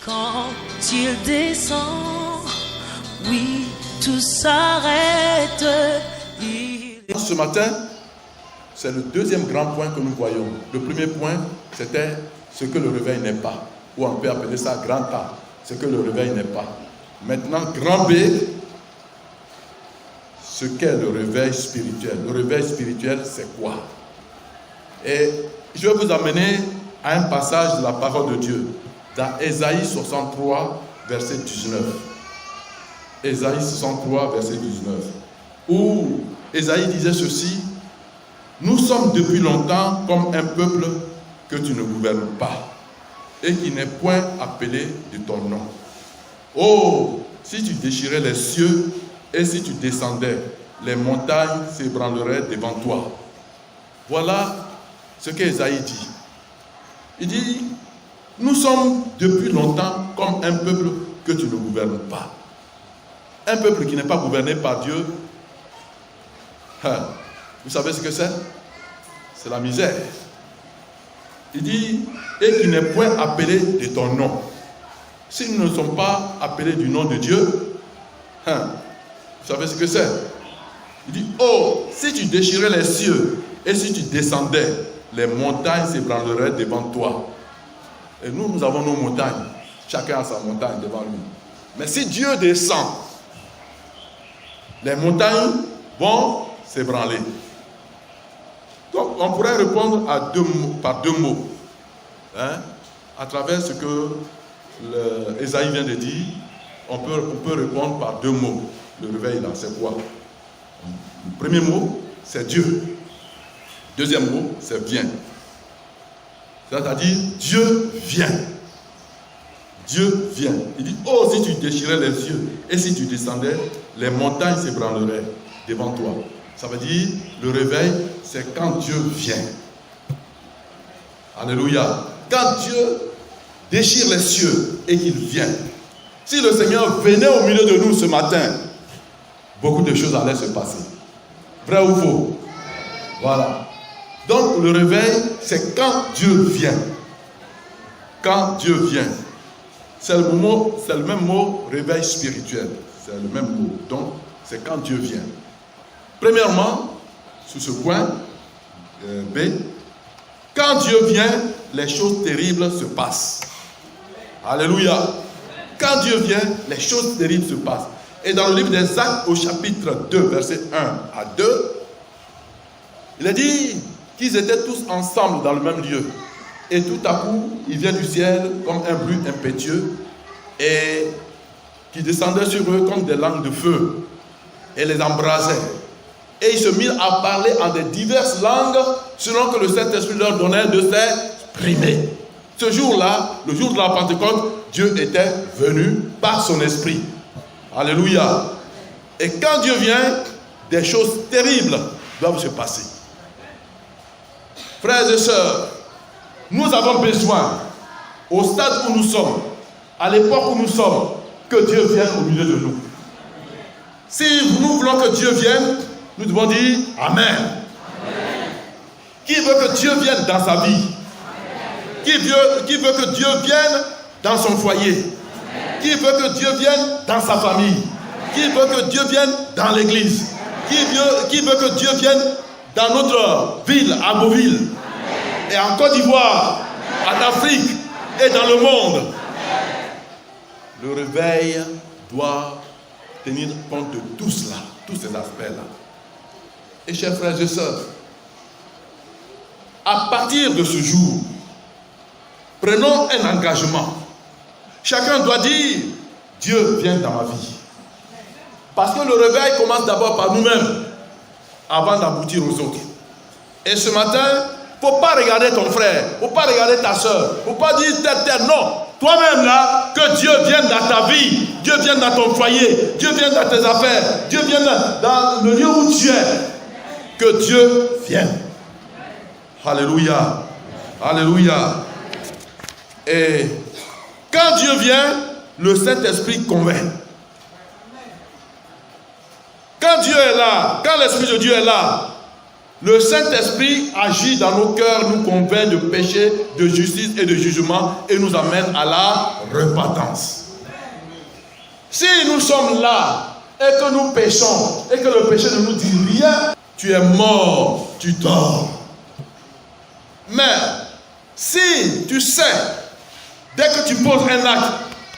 Quand il descend, oui, tout s'arrête. Ce matin, c'est le deuxième grand point que nous voyons. Le premier point, c'était ce que le réveil n'est pas. Ou on peut appeler ça grand A, ce que le réveil n'est pas. Maintenant, grand B, ce qu'est le réveil spirituel. Le réveil spirituel, c'est quoi? Et je vais vous amener à un passage de la parole de Dieu, dans Ésaïe 63, verset 19. Ésaïe 63, verset 19. Où Ésaïe disait ceci: nous sommes depuis longtemps comme un peuple que tu ne gouvernes pas, et qui n'est point appelé de ton nom. Oh, si tu déchirais les cieux, et si tu descendais, les montagnes s'ébranleraient devant toi. Voilà ce qu'Ésaïe dit. Il dit, nous sommes depuis longtemps comme un peuple que tu ne gouvernes pas. Un peuple qui n'est pas gouverné par Dieu, vous savez ce que c'est? C'est la misère. Il dit, et qui n'est point appelé de ton nom. Si nous ne sommes pas appelés du nom de Dieu, vous savez ce que c'est? Il dit, oh, si tu déchirais les cieux et si tu descendais, les montagnes s'ébranleraient devant toi. Et nous avons nos montagnes. Chacun a sa montagne devant lui. Mais si Dieu descend, les montagnes vont s'ébranler. Donc, on pourrait répondre par deux mots. À travers ce que Ésaïe vient de dire, on peut répondre par deux mots. Le réveil, là, c'est quoi? Le premier mot, c'est Dieu. Deuxième mot, c'est vient. C'est-à-dire, Dieu vient. Dieu vient. Il dit, oh, si tu déchirais les cieux et si tu descendais, les montagnes s'ébranleraient devant toi. Ça veut dire, le réveil, c'est quand Dieu vient. Alléluia. Quand Dieu déchire les cieux et qu'il vient. Si le Seigneur venait au milieu de nous ce matin, beaucoup de choses allaient se passer. Vrai ou faux? Voilà. Donc le réveil, c'est quand Dieu vient. Quand Dieu vient. C'est le même mot, réveil spirituel. C'est le même mot. Donc, c'est quand Dieu vient. Premièrement, sur ce point, B, quand Dieu vient, les choses terribles se passent. Alléluia. Quand Dieu vient, les choses terribles se passent. Et dans le livre des Actes, au chapitre 2, versets 1 à 2, il est dit qu'ils étaient tous ensemble dans le même lieu. Et tout à coup, il vient du ciel comme un bruit impétueux et qui descendait sur eux comme des langues de feu et les embrasait. Et ils se mirent à parler en des diverses langues selon que le Saint-Esprit leur donnait de s'exprimer. Ce jour-là, le jour de la Pentecôte, Dieu était venu par son esprit. Alléluia. Et quand Dieu vient, des choses terribles doivent se passer. Frères et sœurs, nous avons besoin, au stade où nous sommes, à l'époque où nous sommes, que Dieu vienne au milieu de nous. Si nous voulons que Dieu vienne, nous devons dire Amen. Amen. Qui veut que Dieu vienne dans sa vie? Qui veut que Dieu vienne dans son foyer? Amen. Qui veut que Dieu vienne dans sa famille? Amen. Qui veut que Dieu vienne dans l'église? Qui veut que Dieu vienne dans notre ville, à Beauville? Amen. Et en Côte d'Ivoire, en Afrique et dans le monde? Amen. Le réveil doit tenir compte de tout cela, tous ces aspects-là. Et chers frères et sœurs, à partir de ce jour, prenons un engagement. Chacun doit dire, Dieu vient dans ma vie. Parce que le réveil commence d'abord par nous-mêmes, avant d'aboutir aux autres. Et ce matin, il ne faut pas regarder ton frère, il ne faut pas regarder ta soeur, il ne faut pas dire tel, non. Toi-même là, que Dieu vienne dans ta vie, Dieu vienne dans ton foyer, Dieu vienne dans tes affaires, Dieu vienne dans le lieu où tu es. Que Dieu vienne. Alléluia. Alléluia. Et quand Dieu vient, le Saint-Esprit convainc. Quand Dieu est là, quand l'Esprit de Dieu est là, Le Saint-Esprit agit dans nos cœurs, nous convainc de péché, de justice et de jugement et nous amène à la repentance. Si nous sommes là et que nous péchons et que le péché ne nous dit rien, tu es mort, tu dors. Mais si tu sais, dès que tu poses un acte,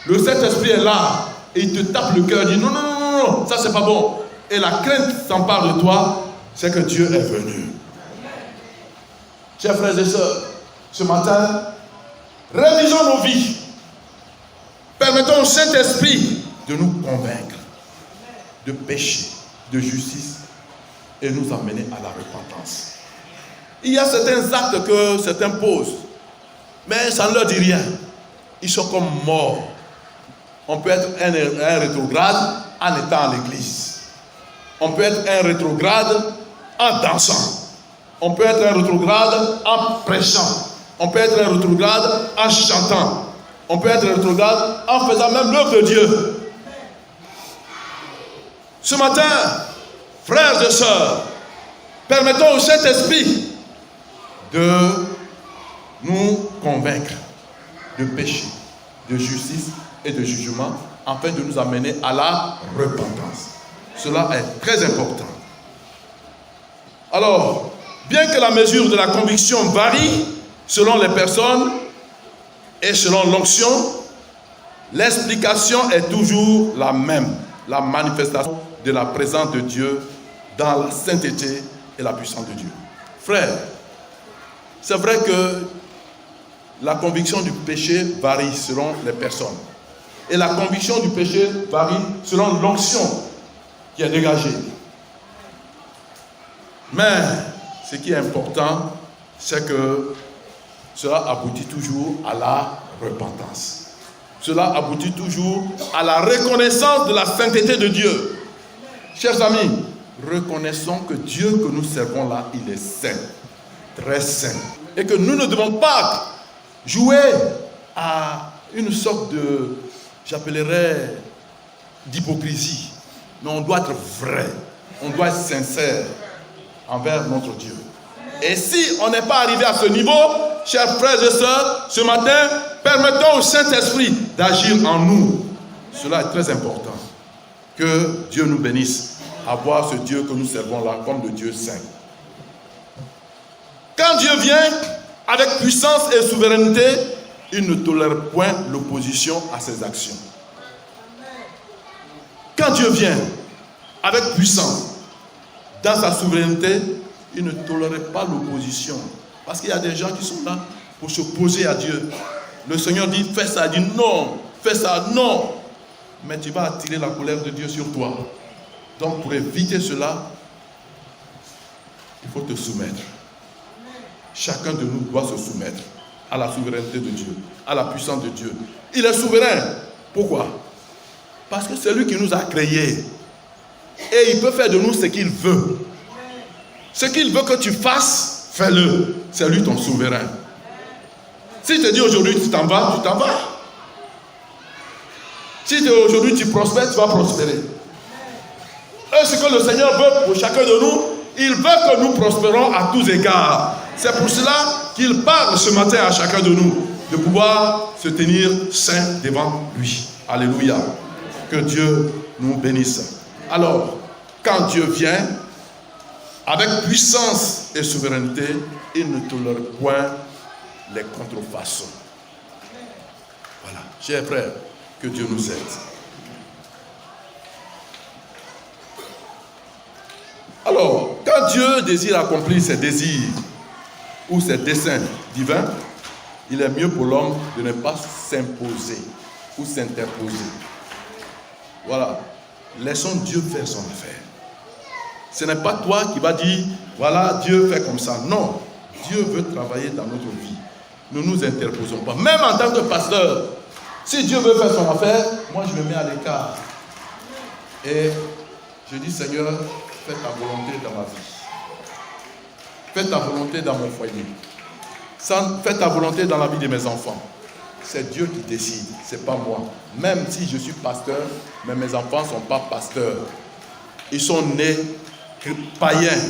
le Saint-Esprit est là et il te tape le cœur, il dit non, non, non, non, non, ça c'est pas bon. Et la crainte s'empare de toi, c'est que Dieu est venu. Chers frères et sœurs, ce matin, révisons nos vies. Permettons au Saint-Esprit de nous convaincre de péché, de justice et nous amener à la repentance. Il y a certains actes que certains posent, mais ça ne leur dit rien. Ils sont comme morts. On peut être un rétrograde en étant à l'église. On peut être un rétrograde en dansant. On peut être un rétrograde en prêchant. On peut être un rétrograde en chantant. On peut être un rétrograde en faisant même l'œuvre de Dieu. Ce matin, frères et sœurs, permettons au Saint-Esprit de nous convaincre de péché, de justice et de jugement, afin de nous amener à la repentance. Cela est très important. Alors, bien que la mesure de la conviction varie selon les personnes et selon l'onction, l'explication est toujours la même, la manifestation de la présence de Dieu dans la sainteté et la puissance de Dieu. Frères, c'est vrai que la conviction du péché varie selon les personnes. Et la conviction du péché varie selon l'onction qui est dégagée. Mais ce qui est important, c'est que cela aboutit toujours à la repentance. Cela aboutit toujours à la reconnaissance de la sainteté de Dieu. Chers amis, reconnaissons que Dieu que nous servons là, il est saint, très saint. Et que nous ne devons pas jouer à une sorte de, j'appellerais, d'hypocrisie. Mais on doit être vrai, on doit être sincère envers notre Dieu. Et si on n'est pas arrivé à ce niveau, chers frères et sœurs, ce matin, permettons au Saint-Esprit d'agir en nous. Cela est très important. Que Dieu nous bénisse à voir ce Dieu que nous servons là comme le Dieu saint. Quand Dieu vient avec puissance et souveraineté, il ne tolère point l'opposition à ses actions. Quand Dieu vient avec puissance dans sa souveraineté, il ne tolérait pas l'opposition. Parce qu'il y a des gens qui sont là pour s'opposer à Dieu. Le Seigneur dit, fais ça, il dit non, fais ça, non. Mais tu vas attirer la colère de Dieu sur toi. Donc pour éviter cela, il faut te soumettre. Chacun de nous doit se soumettre à la souveraineté de Dieu, à la puissance de Dieu. Il est souverain. Pourquoi? Parce que c'est lui qui nous a créés. Et il peut faire de nous ce qu'il veut. Ce qu'il veut que tu fasses, fais-le. C'est lui ton souverain. S'il te dit aujourd'hui tu t'en vas, tu t'en vas. Si aujourd'hui tu prospères, tu vas prospérer. Et ce que le Seigneur veut pour chacun de nous, il veut que nous prospérons à tous égards. C'est pour cela qu'il parle ce matin à chacun de nous de pouvoir se tenir saint devant lui. Alléluia. Que Dieu nous bénisse. Alors, quand Dieu vient, avec puissance et souveraineté, il ne tolère point les contrefaçons. Voilà. Chers frères, que Dieu nous aide. Alors, quand Dieu désire accomplir ses désirs ou ses desseins divins, il est mieux pour l'homme de ne pas s'imposer ou s'interposer. Voilà. Laissons Dieu faire son affaire. Ce n'est pas toi qui vas dire, voilà, Dieu fait comme ça. Non. Dieu veut travailler dans notre vie. Ne nous interposons pas. Même en tant que pasteur, si Dieu veut faire son affaire, moi je me mets à l'écart. Et je dis, Seigneur, fais ta volonté dans ma vie. Fais ta volonté dans mon foyer. Fais ta volonté dans la vie de mes enfants. C'est Dieu qui décide, ce n'est pas moi. Même si je suis pasteur, mais mes enfants ne sont pas pasteurs. Ils sont nés païens.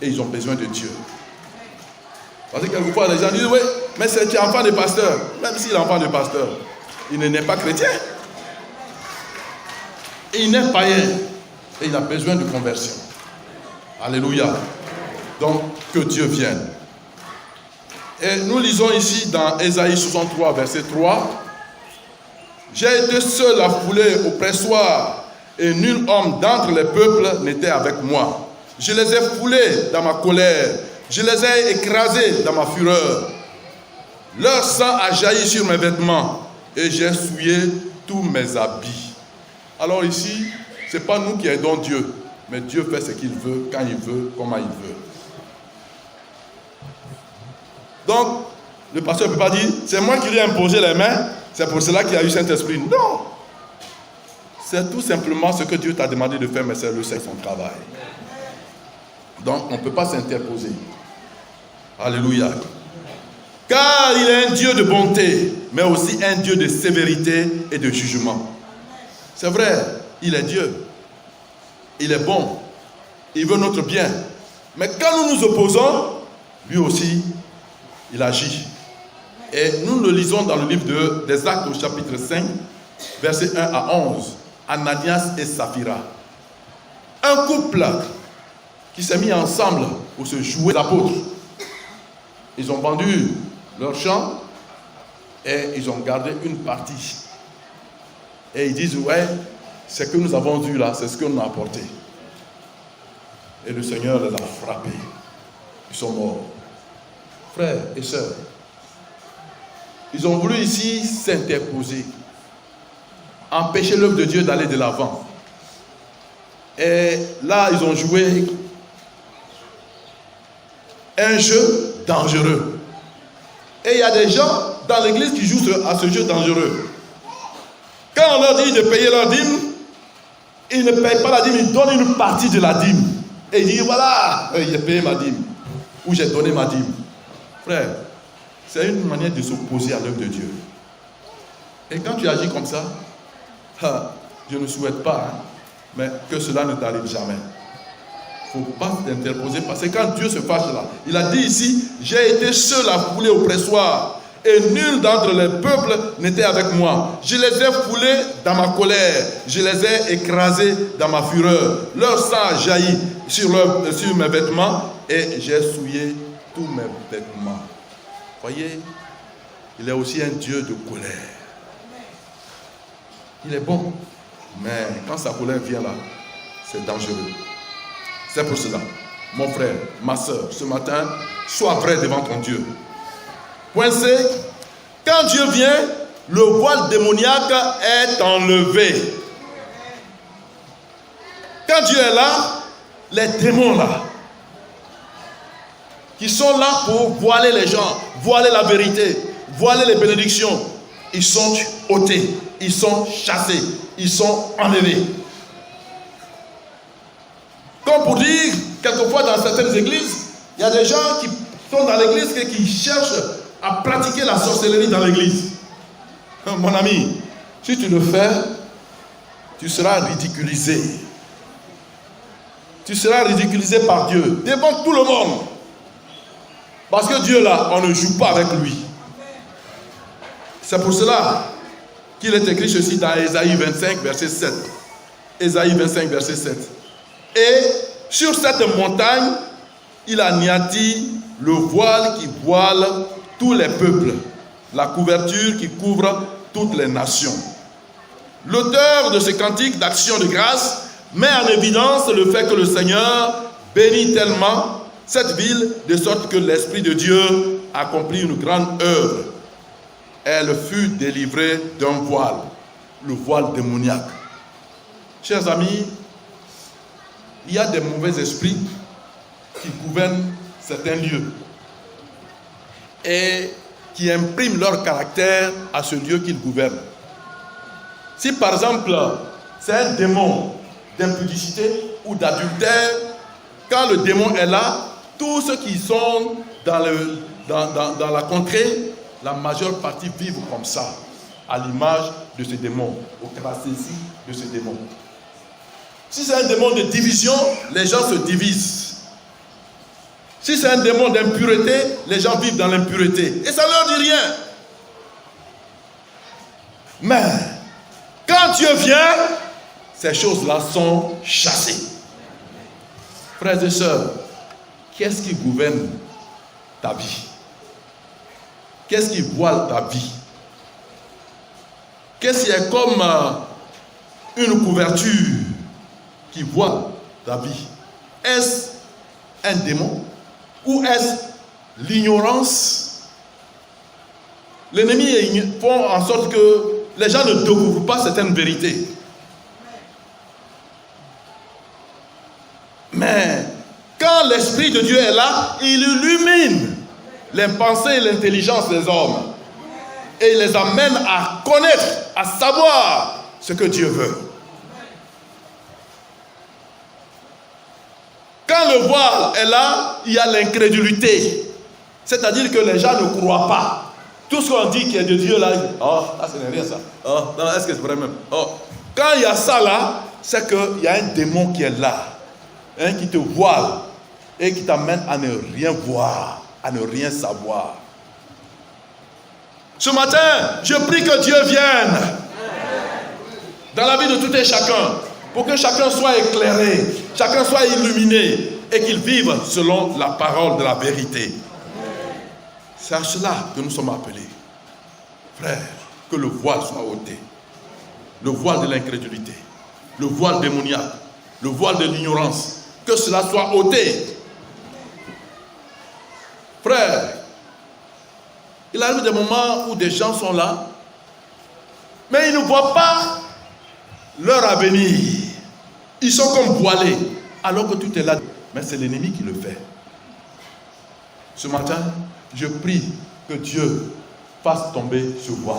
et ils ont besoin de Dieu. Parce que quelquefois les gens disent, oui, mais c'est enfant de pasteur. Même s'il est enfant de pasteur, il n'est pas chrétien. Et il n'est païen. Et il a besoin de conversion. Alléluia. Donc, que Dieu vienne. Et nous lisons ici dans Ésaïe 63, verset 3. J'ai été seul à fouler au pressoir, et nul homme d'entre les peuples n'était avec moi. Je les ai foulés dans ma colère, je les ai écrasés dans ma fureur. Leur sang a jailli sur mes vêtements, et j'ai souillé tous mes habits. Alors ici, ce n'est pas nous qui aidons Dieu, mais Dieu fait ce qu'il veut, quand il veut, comment il veut. Donc, le pasteur ne peut pas dire, c'est moi qui lui ai imposé les mains, c'est pour cela qu'il y a eu Saint-Esprit. Non! C'est tout simplement ce que Dieu t'a demandé de faire, mais c'est son travail. Donc, on ne peut pas s'interposer. Alléluia. Car il est un Dieu de bonté, mais aussi un Dieu de sévérité et de jugement. C'est vrai, il est Dieu. Il est bon. Il veut notre bien. Mais quand nous nous opposons, lui aussi, il agit. Et nous le lisons dans le livre des Actes au chapitre 5, versets 1 à 11. Ananias et Saphira. Un couple qui s'est mis ensemble pour se jouer l'apôtre. Ils ont vendu leur champ et ils ont gardé une partie. Et ils disent, ouais, ce que nous avons vu là, c'est ce qu'on a apporté. Et le Seigneur les a frappés. Ils sont morts. Frères et sœurs, ils ont voulu ici s'interposer, empêcher l'œuvre de Dieu d'aller de l'avant. Et là, ils ont joué un jeu dangereux. Et il y a des gens dans l'église qui jouent à ce jeu dangereux. Quand on leur dit de payer leur dîme, ils ne payent pas la dîme, ils donnent une partie de la dîme. Et ils disent, voilà, j'ai payé ma dîme. Ou j'ai donné ma dîme. Frère, c'est une manière de s'opposer à l'œuvre de Dieu. Et quand tu agis comme ça, je ne souhaite pas, mais que cela ne t'arrive jamais. Il ne faut pas t'interposer, parce que quand Dieu se fâche là, il a dit ici, j'ai été seul à fouler au pressoir, et nul d'entre les peuples n'était avec moi. Je les ai foulés dans ma colère, je les ai écrasés dans ma fureur. Leur sang a jailli sur mes vêtements, et j'ai souillé tous mes vêtements. Voyez, il est aussi un Dieu de colère. Il est bon, mais quand sa colère vient là, c'est dangereux. C'est pour cela, mon frère, ma soeur, ce matin, sois vrai devant ton Dieu. Point C, quand Dieu vient, le voile démoniaque est enlevé. Quand Dieu est là, les démons là, qui sont là pour voiler les gens, voiler la vérité, voiler les bénédictions, ils sont ôtés, ils sont chassés, ils sont enlevés. Comme pour dire, quelquefois dans certaines églises, il y a des gens qui sont dans l'église et qui cherchent à pratiquer la sorcellerie dans l'église. Mon ami, si tu le fais, tu seras ridiculisé. Tu seras ridiculisé par Dieu, devant tout le monde. Parce que Dieu là, on ne joue pas avec lui. C'est pour cela qu'il est écrit ceci dans Ésaïe 25, verset 7. Ésaïe 25, verset 7. Et sur cette montagne, il anéantit le voile qui voile tous les peuples, la couverture qui couvre toutes les nations. L'auteur de ce cantique d'action de grâce met en évidence le fait que le Seigneur bénit tellement cette ville de sorte que l'Esprit de Dieu accomplit une grande œuvre. Elle fut délivrée d'un voile, le voile démoniaque. Chers amis, il y a des mauvais esprits qui gouvernent certains lieux et qui impriment leur caractère à ce lieu qu'ils gouvernent. Si par exemple, c'est un démon d'impudicité ou d'adultère, quand le démon est là, tous ceux qui sont dans la contrée, la majeure partie vivent comme ça, à l'image de ce démon, au caractéristiques de ce démon. Si c'est un démon de division, les gens se divisent. Si c'est un démon d'impureté, les gens vivent dans l'impureté. Et ça ne leur dit rien. Mais, quand Dieu vient, ces choses-là sont chassées. Frères et sœurs, qu'est-ce qui gouverne ta vie? Qu'est-ce qui voile ta vie? Qu'est-ce qui est comme une couverture qui voile ta vie? Est-ce un démon ou est-ce l'ignorance? L'ennemi fait en sorte que les gens ne découvrent pas certaines vérités. Mais quand l'Esprit de Dieu est là, il illumine les pensées et l'intelligence des hommes. Et il les amène à connaître, à savoir ce que Dieu veut. Quand le voile est là, il y a l'incrédulité. C'est-à-dire que les gens ne croient pas. Tout ce qu'on dit qui est de Dieu là, oh, là, ce n'est rien ça. Oh, non, est-ce que c'est vrai même? Oh. Quand il y a ça là, c'est qu'il y a un démon qui est là, hein, qui te voile et qui t'amène à ne rien voir, à ne rien savoir. Ce matin, je prie que Dieu vienne dans la vie de tout et chacun, pour que chacun soit éclairé, chacun soit illuminé et qu'il vive selon la parole de la vérité. C'est à cela que nous sommes appelés. Frères, que le voile soit ôté. Le voile de l'incrédulité, le voile démoniaque, le voile de l'ignorance, que cela soit ôté. Frères, il arrive des moments où des gens sont là, mais ils ne voient pas leur avenir. Ils sont comme voilés, alors que tout est là. Mais c'est l'ennemi qui le fait. Ce matin, je prie que Dieu fasse tomber ce voile.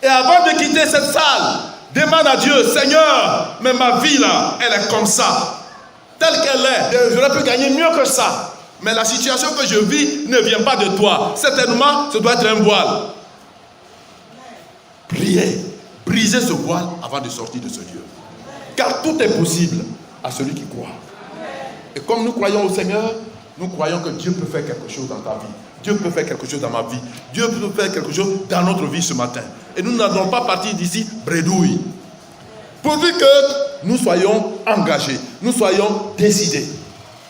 Et avant de quitter cette salle, demande à Dieu, Seigneur, mais ma vie là, elle est comme ça. Telle qu'elle est, j'aurais pu gagner mieux que ça. Mais la situation que je vis ne vient pas de toi. Certainement, ce doit être un voile. Priez, brisez ce voile avant de sortir de ce Dieu. Car tout est possible à celui qui croit. Et comme nous croyons au Seigneur, nous croyons que Dieu peut faire quelque chose dans ta vie. Dieu peut faire quelque chose dans ma vie. Dieu peut faire quelque chose dans notre vie ce matin. Et nous n'allons pas partir d'ici bredouille. Pourvu que nous soyons engagés, nous soyons décidés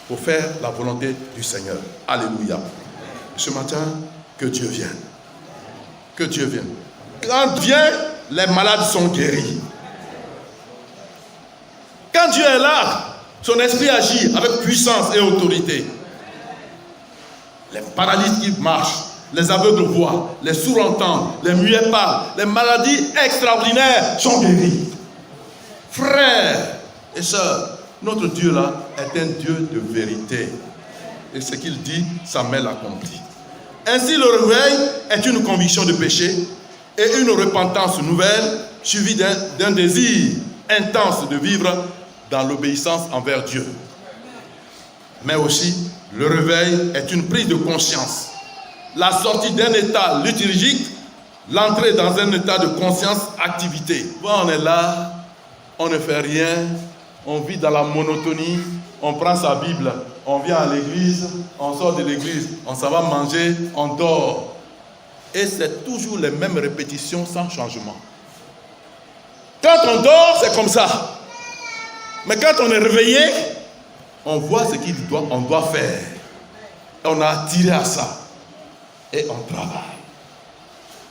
pour faire la volonté du Seigneur. Alléluia. Ce matin, que Dieu vienne. Que Dieu vienne. Quand Dieu vient, les malades sont guéris. Quand Dieu est là, son esprit agit avec puissance et autorité. Les paralysés qui marchent, les aveugles voient, les sourds entendent, les muets parlent, les maladies extraordinaires sont guéries. Frères et sœurs, notre Dieu là est un Dieu de vérité. Et ce qu'il dit, sa main l'accomplit. Ainsi, le réveil est une conviction de péché et une repentance nouvelle, suivie d'un désir intense de vivre dans l'obéissance envers Dieu. Mais aussi, le réveil est une prise de conscience. La sortie d'un état liturgique, l'entrée dans un état de conscience-activité. On est là, on ne fait rien, on vit dans la monotonie, on prend sa Bible, on vient à l'église, on sort de l'église, on s'en va manger, on dort. Et c'est toujours les mêmes répétitions sans changement. Quand on dort, c'est comme ça. Mais quand on est réveillé, on voit ce qu'on doit faire. Et on a attiré à ça. Et on travaille.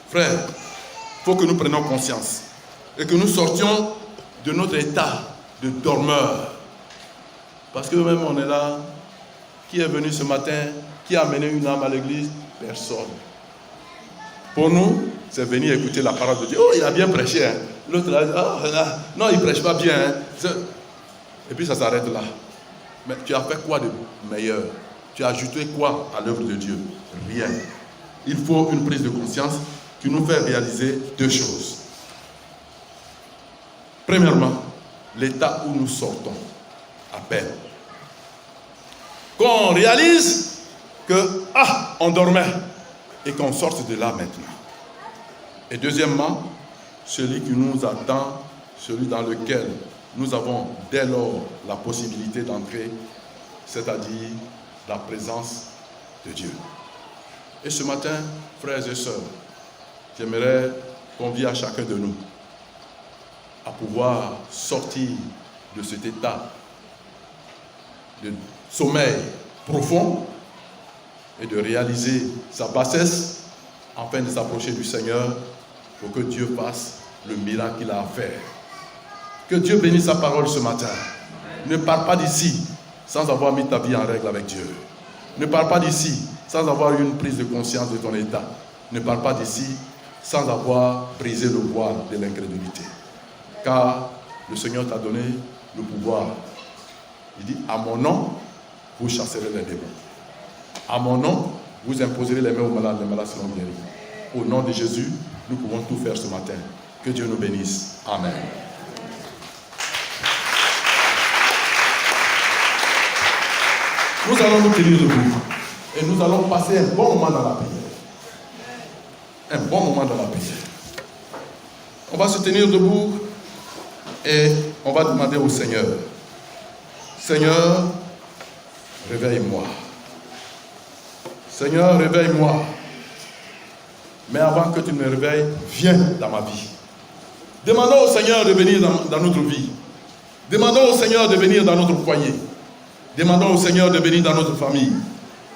Frère, il faut que nous prenions conscience. Et que nous sortions de notre état de dormeur. Parce que même on est là. Qui est venu ce matin? Qui a amené une âme à l'église? Personne. Pour nous, c'est venir écouter la parole de Dieu. Oh, il a bien prêché. Hein. L'autre là, oh, non, il ne prêche pas bien. Hein. Et puis ça s'arrête là. Mais tu as fait quoi de meilleur? Tu as ajouté quoi à l'œuvre de Dieu? Rien. Il faut une prise de conscience qui nous fait réaliser deux choses. Premièrement, l'état où nous sortons à peine. Qu'on réalise que, on dormait et qu'on sorte de là maintenant. Et deuxièmement, celui qui nous attend, celui dans lequel nous avons dès lors la possibilité d'entrer, c'est-à-dire la présence de Dieu. Et ce matin, frères et sœurs, j'aimerais convier à chacun de nous à pouvoir sortir de cet état de sommeil profond et de réaliser sa bassesse afin de s'approcher du Seigneur pour que Dieu fasse le miracle qu'il a à faire. Que Dieu bénisse sa parole ce matin. Ne pars pas d'ici sans avoir mis ta vie en règle avec Dieu. Ne pars pas d'ici sans avoir eu une prise de conscience de ton état. Ne pars pas d'ici sans avoir brisé le voile de l'incrédulité. Car le Seigneur t'a donné le pouvoir. Il dit, à mon nom, vous chasserez les démons. À mon nom, vous imposerez les mains aux malades, les malades seront guéris. Au nom de Jésus, nous pouvons tout faire ce matin. Que Dieu nous bénisse. Amen. Nous allons nous tenir debout et nous allons passer un bon moment dans la prière. Un bon moment dans la prière. On va se tenir debout et on va demander au Seigneur, Seigneur, réveille-moi. Seigneur, réveille-moi. Mais avant que tu me réveilles, viens dans ma vie. Demandons au Seigneur de venir dans notre vie. Demandons au Seigneur de venir dans notre foyer. Demandons au Seigneur de venir dans notre famille.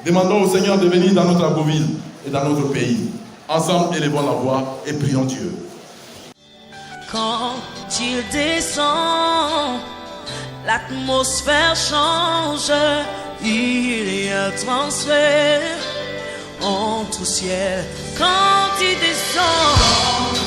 Demandons au Seigneur de venir dans notre Agoville et dans notre pays. Ensemble, élevons la voix et prions Dieu. Quand il descend, l'atmosphère change, il y a transfert en tout ciel. Quand il descend,